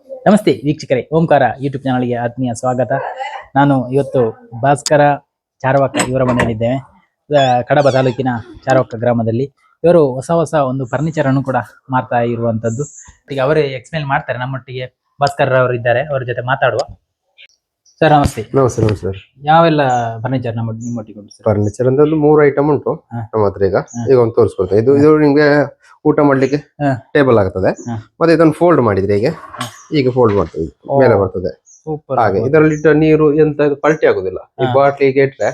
ನಮಸ್ತೆ ವೀಕ್ಷಕರೇ, ಓಂಕಾರ ಯೂಟ್ಯೂಬ್ ಚಾನಲ್ಗೆ ಆತ್ಮೀಯ ಸ್ವಾಗತ. ನಾನು ಇವತ್ತು ಭಾಸ್ಕರ ಚಾರ್ವಕ ಇವರ ಮನೆಯಲ್ಲಿದ್ದೇವೆ. ಕಡಬ ತಾಲೂಕಿನ ಚಾರ್ವಕ ಗ್ರಾಮದಲ್ಲಿ ಇವರು ಹೊಸ ಒಂದು ಫರ್ನಿಚರ್ ಅನ್ನು ಕೂಡ ಮಾರ್ತಾ ಇರುವಂತದ್ದು. ಈಗ ಅವರೇ ಎಕ್ಸ್ಪ್ಲೇನ್ ಮಾಡ್ತಾರೆ. ನಮ್ಮೊಟ್ಟಿಗೆ ಭಾಸ್ಕರ್ ಅವರು ಇದ್ದಾರೆ, ಅವರ ಜೊತೆ ಮಾತಾಡುವ. ಸರ್ ನಮಸ್ತೆ. ನಮಸ್ತೆ. ನಮಸ್ತೆ ಸರ್. ಯಾವೆಲ್ಲ ಫರ್ನಿಚರ್ ನಿಮ್ಮೊಟ್ಟಿಗೆ ಉಂಟು ಸರ್? ಫರ್ನಿಚರ್ ಅಂದ್ರೆ ಒಂದು 3 ಐಟಮ್ ಉಂಟು ನಮ್ಮ ಹತ್ರ. ಈಗ ಒಂದು ತೋರಿಸ್ಕೊಡ್ತೇನೆ. ಇದು ನಿಮ್ಗೆ ಊಟ ಮಾಡ್ಲಿಕ್ಕೆ ಟೇಬಲ್ ಆಗ್ತದೆ. ಮತ್ತೆ ಇದನ್ನು ಫೋಲ್ಡ್ ಮಾಡಿದ್ರೆ ಈಗ ಫೋಲ್ಡ್ ಮಾಡ್ತದೆ, ಮೇಲೆ ಬರ್ತದೆ ಹಾಗೆ. ಇದರಲ್ಲಿ ಇಟ್ಟ ನೀರು ಎಂತ ಪಲ್ಟಿ ಆಗುದಿಲ್ಲ. ಈ ಬಾಟ್ಲಿಗೆ ಇಟ್ರೆ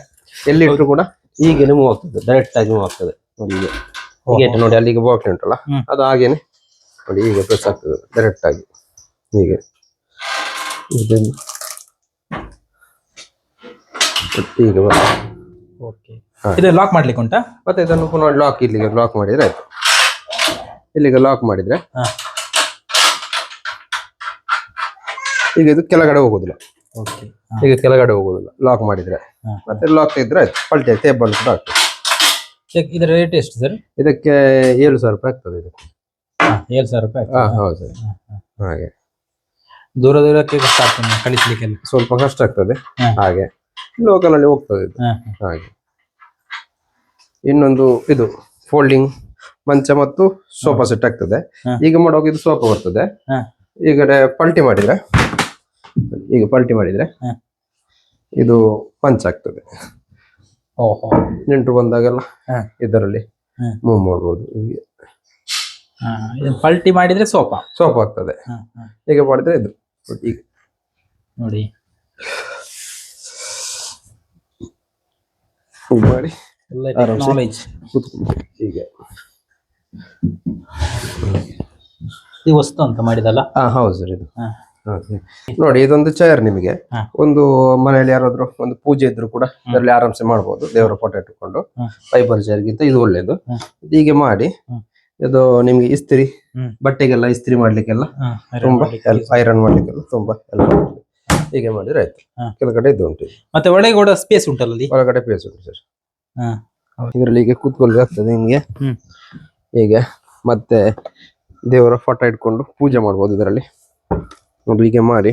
ಎಲ್ಲಿ ಇಟ್ಟರು ಕೂಡ ಹೀಗೇನೆ ಮೂವ್ ಆಗ್ತದೆ, ಡೈರೆಕ್ಟ್ ಆಗಿ ಮೂವ್ ಆಗ್ತದೆ. ನೋಡಿ ಹೀಗೆ ಇಟ್ಟು ನೋಡಿ, ಅಲ್ಲಿಗೆ ಬಾಟ್ಲಿ ಉಂಟಲ್ಲ ಅದು ಹಾಗೇನೆ ನೋಡಿ ಹೀಗೆ ಪ್ರೆಸ್ ಆಗ್ತದೆ ಡೈರೆಕ್ಟ್ ಆಗಿ ಹೀಗೆ. ಈಗ ಇದು ಲಾಕ್ ಮಾಡ್ಲಿಕ್ಕೆ ಉಂಟಾ? ಮತ್ತೆ ಇದನ್ನು ಪುನಃ ಲಾಕ್, ಇಲ್ಲಿಗೆ ಲಾಕ್ ಮಾಡಿದ್ರೆ ಆಯ್ತು. ಇಲ್ಲಿಗೆ ಲಾಕ್ ಮಾಡಿದ್ರೆ ಈಗ ಇದು ಕೆಳಗಡೆ ಹೋಗುದಿಲ್ಲ. ಈಗ ಕೆಳಗಡೆ ಹೋಗುದಿಲ್ಲ ಲಾಕ್ ಮಾಡಿದ್ರೆ. ಮತ್ತೆ ಲಾಕ್ ಇದ್ರೆ ಆಯ್ತು, ಪಲ್ಟಿ ಟೇಬಲ್ ಕೂಡ ಆಗ್ತದೆ. ಇದರ ರೇಟ್ ಎಷ್ಟು ಸರ್? ಇದಕ್ಕೆ 7,000 ರೂಪಾಯಿ ಆಗ್ತದೆ. ಇದಕ್ಕೆ 7,000 ರೂಪಾಯಿ. ಹೌದು ಸರ್. ಹಾಗೆ ದೂರಕ್ಕೆ ಕಷ್ಟ ಆಗ್ತದೆ ಕಳಿಸ್ಲಿಕ್ಕೆ, ಸ್ವಲ್ಪ ಕಷ್ಟ ಆಗ್ತದೆ. ಹಾಗೆ ಲೋಕಲ್ ಅಲ್ಲಿ ಹೋಗ್ತದೆ ಇದು. ಹಾಗೆ ಇನ್ನೊಂದು ಇದು ಫೋಲ್ಡಿಂಗ್ ಮಂಚ ಮತ್ತು ಸೋಫಾ ಸೆಟ್ ಆಗ್ತದೆ. ಈಗ ಮಾಡುವಾಗ ಇದು ಸೋಫಾ ಬರ್ತದೆ. ಈಗ ಪಲ್ಟಿ ಮಾಡಿದ್ರೆ ಇದು ಮಂಚ ಆಗ್ತದೆ. ನೆಂಟರು ಬಂದಾಗೆಲ್ಲ ಇದರಲ್ಲಿ ಮೂವ್ ಮಾಡ್ಬೋದು. ಪಲ್ಟಿ ಮಾಡಿದ್ರೆ ಸೋಫಾ ಆಗ್ತದೆ. ಈಗ ಮಾಡಿದ್ರೆ ಇದು ಈಗ ನೋಡಿ ಮಾಡಿ ಹೀಗೆ ಈ ವಸ್ತು ಅಂತ ಮಾಡಿದಲ್ಲ. ಹೌದು ಸರ್. ಇದು ನೋಡಿ, ಇದೊಂದು ಚೇರ್ ನಿಮಗೆ ಒಂದು ಮನೆಯಲ್ಲಿ ಯಾರಾದ್ರೂ ಒಂದು ಪೂಜೆ ಇದ್ರು ಕೂಡ ಇದರಲ್ಲಿ ಆರಾಮ್ಸೆ ಮಾಡ್ಬೋದು. ದೇವರ ಫೋಟೋ ಇಟ್ಟುಕೊಂಡು ಫೈಬರ್ ಚೇರ್ಗಿಂತ ಇದು ಒಳ್ಳೇದು. ಹೀಗೆ ಮಾಡಿ ಇದು ನಿಮ್ಗೆ ಇಸ್ತ್ರಿ ಬಟ್ಟೆಗೆಲ್ಲ ಇಸ್ತ್ರಿ ಮಾಡ್ಲಿಕ್ಕೆಲ್ಲ ತುಂಬಾ ಐರನ್ ಮಾಡ್ಲಿಕ್ಕೆಲ್ಲ ತುಂಬಾ ಹೆಲ್ಪ್ ಆಗ್ತದೆ. ಹೀಗೆ ಮಾಡಿದ್ರೆ ಆಯ್ತು. ಕೆಳಗಡೆ ಇದು ಉಂಟು, ಮತ್ತೆ ಒಳಗೆ ಕೂಡ ಸ್ಪೇಸ್ ಉಂಟಲ್ಲ, ಒಳಗಡೆ ಸ್ಪೇಸ್ ಉಂಟು ಸರ್. ಇದರಲ್ಲಿ ಹೀಗೆ ಕೂತ್ಕೊಳ್ಬೇಕು ಆಗ್ತದೆ ನಿಮ್ಗೆ ಹೀಗೆ. ಮತ್ತೆ ದೇವರ ಫೋಟೋ ಇಟ್ಕೊಂಡು ಪೂಜೆ ಮಾಡ್ಬೋದು ಇದರಲ್ಲಿ. ನೋಡಿ ಹೀಗೆ ಮಾಡಿ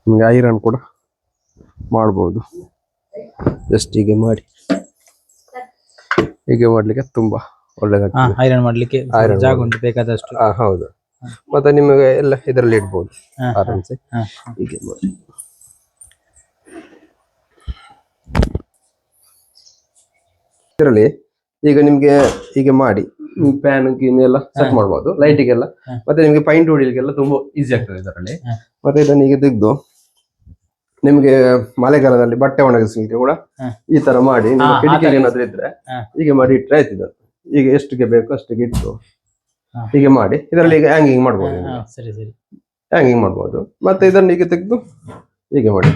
ನಿಮ್ಗೆ ಐರನ್ ಕೂಡ ಮಾಡ್ಬೋದು. ಜಸ್ಟ್ ಹೀಗೆ ಮಾಡಿ ಹೀಗೆ ಮಾಡ್ಲಿಕ್ಕೆ ತುಂಬಾ ಒಳ್ಳೆದಾಗ್ತದೆ. ಐರನ್ ಮಾಡ್ಲಿಕ್ಕೆ ಜಾಗ ಉಂಟು ಬೇಕಾದಷ್ಟು. ಹೌದು. ಮತ್ತೆ ನಿಮಗೆ ಎಲ್ಲ ಇದರಲ್ಲಿ ಇಡ್ಬೋದು ಆರಾಮ್ಸೆ. ಹೀಗೆ ಮಾಡಿ ಇದರಲ್ಲಿ ಈಗ ನಿಮ್ಗೆ ಹೀಗೆ ಮಾಡಿ ಫ್ಯಾನ್ ಗೀನ್ ಎಲ್ಲ ಸೆಟ್ ಮಾಡ್ಬೋದು, ಲೈಟಿಗೆಲ್ಲ. ಮತ್ತೆ ನಿಮ್ಗೆ ಪೈಂಟ್ ಹೊಡಿಲಿಕ್ಕೆಲ್ಲ ತುಂಬಾ ಈಸಿ ಆಗ್ತದೆ ಇದರಲ್ಲಿ. ಮತ್ತೆ ಇದನ್ನ ಹೀಗೆ ತೆಗೆದು ನಿಮ್ಗೆ ಮಳೆಗಾಲದಲ್ಲಿ ಬಟ್ಟೆ ಒಣಗಿಸ್ಲಿಕ್ಕೆ ಕೂಡ ಈ ತರ ಮಾಡಿ ಕಿಟಕಿಗೆ ಏನಾದ್ರು ಇದ್ರೆ ಹೀಗೆ ಮಾಡಿ ಇಟ್ರೆ ಆಯ್ತು. ಇದನ್ನು ಈಗ ಎಷ್ಟಿಗೆ ಬೇಕು ಅಷ್ಟಿಗೆ ಇಟ್ಟು ಹೀಗೆ ಮಾಡಿ ಇದರಲ್ಲಿ ಈಗ ಹ್ಯಾಂಗಿಂಗ್ ಮಾಡ್ಬೋದು. ಹ್ಯಾಂಗಿಂಗ್ ಮಾಡ್ಬೋದು. ಮತ್ತೆ ಇದನ್ನ ಹೀಗೆ ತೆಗೆದು ಹೀಗೆ ಮಾಡಿ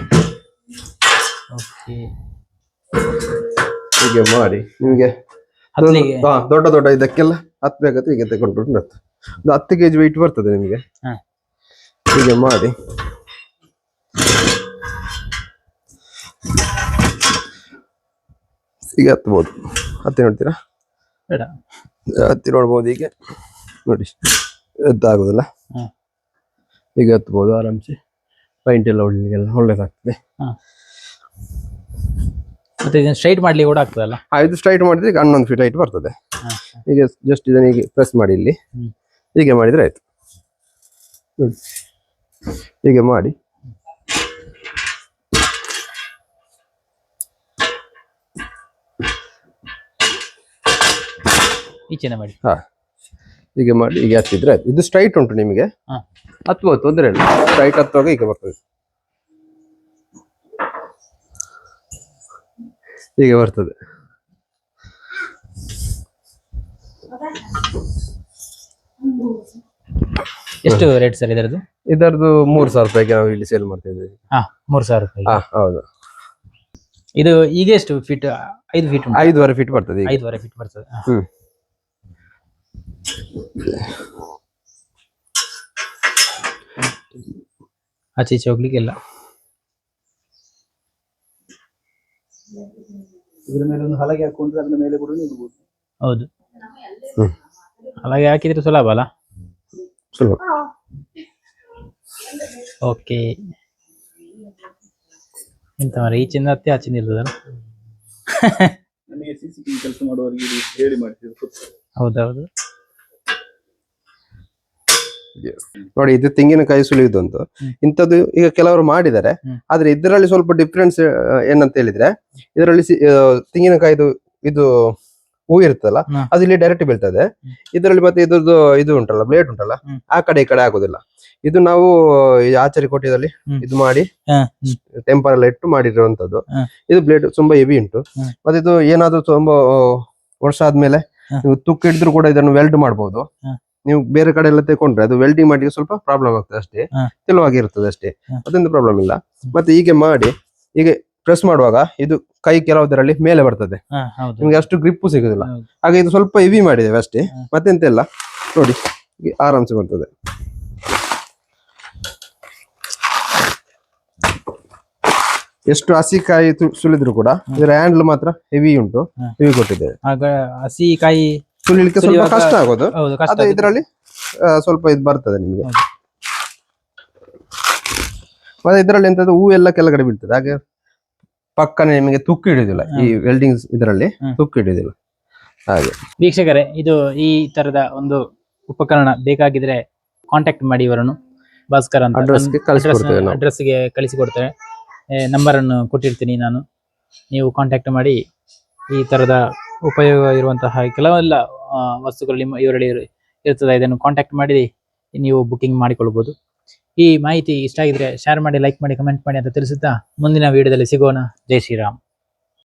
ಹೀಗೆ ಮಾಡಿ ನಿಮ್ಗೆ ದೊಡ್ಡ ಇದಕ್ಕೆಲ್ಲ ಹತ್ಬೇಕಾದ್ರೆ ಹೀಗೆ ತಗೊಂಡು ಒಂದು 10 kg ವೆಯ್ಟ್ ಬರ್ತದೆ ನಿಮ್ಗೆ. ಹೀಗೆ ಮಾಡಿ ಹೀಗೆ ಹತ್ಬೋದು. ಹತ್ತಿ ನೋಡ್ತೀರಾ? ಹತ್ತಿ ನೋಡ್ಬೋದು. ಹೀಗೆ ನೋಡಿ, ಎದ್ದಾಗುದಿಲ್ಲ. ಹೀಗೆ ಹತ್ಬೋದು ಆರಾಮ್ಸೆ. ಪೈಂಟ್ ಎಲ್ಲ ಹೊಡ್ಲಿಕ್ಕೆಲ್ಲ ಒಳ್ಳೇದಾಗ್ತದೆ. ಮತ್ತೆ ಇದನ್ನ ಸ್ಟ್ರೈಟ್ ಮಾಡ್ಲಿಕ್ಕೆ ಕೂಡ ಆಗ್ತದಲ್ಲ? ಇದು ಸ್ಟ್ರೈಟ್ ಮಾಡಿದ್ರೆ ಈಗ 11 ಫೀಟ್ ಹೈಟ್ ಬರ್ತದೆ. ಹೀಗೆ ಜಸ್ಟ್ ಇದನ್ನ ಹೀಗೆ ಪ್ರೆಸ್ ಮಾಡಿ ಇಲ್ಲಿ ಹೀಗೆ ಮಾಡಿದ್ರೆ ಆಯ್ತು. ಹೀಗೆ ಮಾಡಿ ಈಚೆನೆ ಮಾಡಿ ಹೀಗೆ ಮಾಡಿ ಹೀಗೆ ಹತ್ತಿದ್ರೆ ಆಯ್ತು. ಇದು ಸ್ಟ್ರೈಟ್ ಉಂಟು ನಿಮಗೆ, ಹತ್ತುವ ತೊಂದರೆ ಇಲ್ಲ. ಸ್ಟ್ರೈಟ್ ಹತ್ತುವಾಗ ಹೀಗೆ ಬರ್ತದೆ, ಹೀಗೆ ಬರ್ತದೆ. ಎಷ್ಟು ರೇಟ್ ಸರ್ ಇದರದ್ದು? 3,000 ರೂಪಾಯಿಗೆ ನಾವು ಇಲ್ಲಿ ಸೇಲ್ ಮಾಡ್ತಾ ಇದ್ದೀವಿ. 3,000 ರೂಪಾಯಿ. ಹೌದು. ಇದು ಈಗ ಎಷ್ಟು ಫೀಟ್? 5 ಫೀಟ್? 5.5 ಫೀಟ್ ಬರ್ತದೆ. 5.5 ಫೀಟ್ ಬರ್ತದೆ. ಆಚೆ ಈಚೆ ಹೋಗ್ಲಿಕ್ಕೆಲ್ಲ ಇದರ ಮೇಲೆ ಒಂದು ಹಲಗೆ ಹಾಕೊಂಡ್ರೆ ಅದರ ಮೇಲೆ ಕೂಡ ನಿಲ್ಬಹುದು. ಹೌದು, ಹ್ಮ್. అలాగే ಹಾಕಿದ್ರೆ ಸುಲಭ ಅಲ್ಲ. ಸುಲಭ. ಓಕೆ, ಎಂತ ಮಾರ್ರೆ, ಈಚಿಂದ ಹತ್ತಿ ಆಚಿಂದ ಇರ್ತದಲ್ಲ. ನನಗೆ CCTV ಕೆಲಸ ಮಾಡುವವರಿಗೆ ಇದು ಹೇಳಿ ಮಾಡ್ತಿದ್ರು. ಹೌದೌದು. ನೋಡಿ, ಇದು ತೆಂಗಿನಕಾಯಿ ಸುಲಿಯುವುದು ಅಂತ ಇಂಥದ್ದು ಈಗ ಕೆಲವರು ಮಾಡಿದ್ದಾರೆ. ಆದ್ರೆ ಇದರಲ್ಲಿ ಸ್ವಲ್ಪ ಡಿಫ್ರೆನ್ಸ್ ಏನಂತ ಹೇಳಿದ್ರೆ, ಇದರಲ್ಲಿ ತೆಂಗಿನಕಾಯಿದು ಇದು ಹೂ ಇರ್ತದಲ್ಲ, ಅದು ಇಲ್ಲಿ ಡೈರೆಕ್ಟ್ ಬೀಳ್ತದೆ. ಇದರಲ್ಲಿ ಮತ್ತೆ ಇದ್ರದ್ದು ಇದು ಉಂಟಲ್ಲ, ಬ್ಲೇಡ್ ಉಂಟಲ್ಲ, ಆ ಕಡೆ ಈ ಕಡೆ ಆಗುದಿಲ್ಲ. ಇದು ನಾವು ಈ ಆಚಾರಿ ಕೋಟೆಯಲ್ಲಿ ಇದು ಮಾಡಿ ಟೆಂಪರ್ ಎಲ್ಲ ಇಟ್ಟು ಮಾಡಿರುವಂತದ್ದು. ಇದು ಬ್ಲೇಡ್ ತುಂಬಾ ಹೆವಿ ಉಂಟು. ಮತ್ತೆ ಇದು ಏನಾದ್ರು ತುಂಬಾ ವರ್ಷ ಆದ್ಮೇಲೆ ನೀವು ತುಕ್ಕು ಹಿಡಿದ್ರು ಕೂಡ ಇದನ್ನು ವೆಲ್ಡ್ ಮಾಡಬಹುದು. ನೀವು ಬೇರೆ ಕಡೆ ಎಲ್ಲ ತಗೊಂಡ್ರೆ ಅದು ವೆಲ್ಡಿಂಗ್ ಮಾಡಿ ಸ್ವಲ್ಪ ಪ್ರಾಬ್ಲಮ್ ಆಗ್ತದೆ ಅಷ್ಟೇ, ತೆಳುವಾಗಿರ್ತದೆ ಅಷ್ಟೇ, ಅದೊಂದು ಪ್ರಾಬ್ಲಮ್ ಇಲ್ಲ. ಮತ್ತೆ ಹೀಗೆ ಮಾಡಿ ಹೀಗೆ ಪ್ರೆಸ್ ಮಾಡುವಾಗ ಇದು ಕೈ ಕೆಲವುದರಲ್ಲಿ ಮೇಲೆ ಬರ್ತದೆ, ನಿಮ್ಗೆ ಅಷ್ಟು ಗ್ರಿಪ್ಪು ಸಿಗುದಿಲ್ಲ. ಹಾಗೆ ಇದು ಸ್ವಲ್ಪ ಹೆವಿ ಮಾಡಿದ್ದೇವೆ ಅಷ್ಟೇ, ಮತ್ತೆಂತ ಇಲ್ಲ. ನೋಡಿ, ಆರಾಮ್ಸೆ ಬರ್ತದೆ. ಎಷ್ಟು ಹಸಿಕಾಯಿ ಸುಲಿದ್ರು ಕೂಡ ಇದರ ಹ್ಯಾಂಡ್ಲ್ ಮಾತ್ರ ಹೆವಿ ಉಂಟು, ಹೆವಿ ಕೊಟ್ಟಿದ್ದೇವೆ. ಆಗ ಹಸಿ ಕಾಯಿ ಸುಲಿಲಿಕ್ಕೆ ಸ್ವಲ್ಪ ಕಷ್ಟ ಆಗೋದು. ಹೌದು, ಕಷ್ಟ ಅದೇ ಇದರಲ್ಲಿ ಸ್ವಲ್ಪ ಇದು ಬರ್ತದೆ ನಿಮಗೆ. ಮತ್ತೆ ಇದರಲ್ಲಿ ಎಂತದ್ದು ಹೂ ಎಲ್ಲ ಕೆಳಗಡೆ ಬೀಳ್ತದೆ, ಹಾಗೆ ಪಕ್ಕನೆ ನಿಮಗೆ ತುಕ್ಕು ಹಿಡಿಯೋದಿಲ್ಲ. ಈ ವೆಲ್ಡಿಂಗ್ ಇದರಲ್ಲಿ ತುಕ್ಕು ಹಿಡಿಯೋದಿಲ್ಲ. ಹಾಗೆ ವೀಕ್ಷಕರೇ, ಇದು ಈ ತರದ ಒಂದು ಉಪಕರಣ ಬೇಕಾಗಿದ್ರೆ ಕಾಂಟ್ಯಾಕ್ಟ್ ಮಾಡಿ ಇವರನ್ನು. ಭಾಸ್ಕರ್ ಅಂತ ಅಡ್ರೆಸ್ಗೆ ಕಳಿಸ್ಕೊಡ್ತೇವೆ ನಾವು. ಅಡ್ರೆಸ್ಗೆ ಕಳಿಸಿಕೊಡ್ತೇವೆ. ನಂಬರ್ ಅನ್ನು ಕೊಟ್ಟಿರ್ತೀನಿ ನಾನು, ನೀವು ಕಾಂಟ್ಯಾಕ್ಟ್ ಮಾಡಿ ಈ ತರದ ಉಪಯೋಗ ಇರುವಂತಹ ಕೆಲವೆಲ್ಲ ವಸ್ತುಗಳು ಇವರಲ್ಲಿ ಇರ್ತದೆ. ಇದನ್ನು ಕಾಂಟ್ಯಾಕ್ಟ್ ಮಾಡಿ ನೀವು ಬುಕಿಂಗ್ ಮಾಡಿಕೊಳ್ಬಹುದು. ಈ ಮಾಹಿತಿ ಇಷ್ಟ ಆಗಿದ್ರೆ ಶೇರ್ ಮಾಡಿ, ಲೈಕ್ ಮಾಡಿ, ಕಮೆಂಟ್ ಮಾಡಿ ಅಂತ ತಿಳಿಸುತ್ತಾ ಮುಂದಿನ ವಿಡಿಯೋದಲ್ಲಿ ಸಿಗೋಣ. ಜೈ ಶ್ರೀರಾಮ್.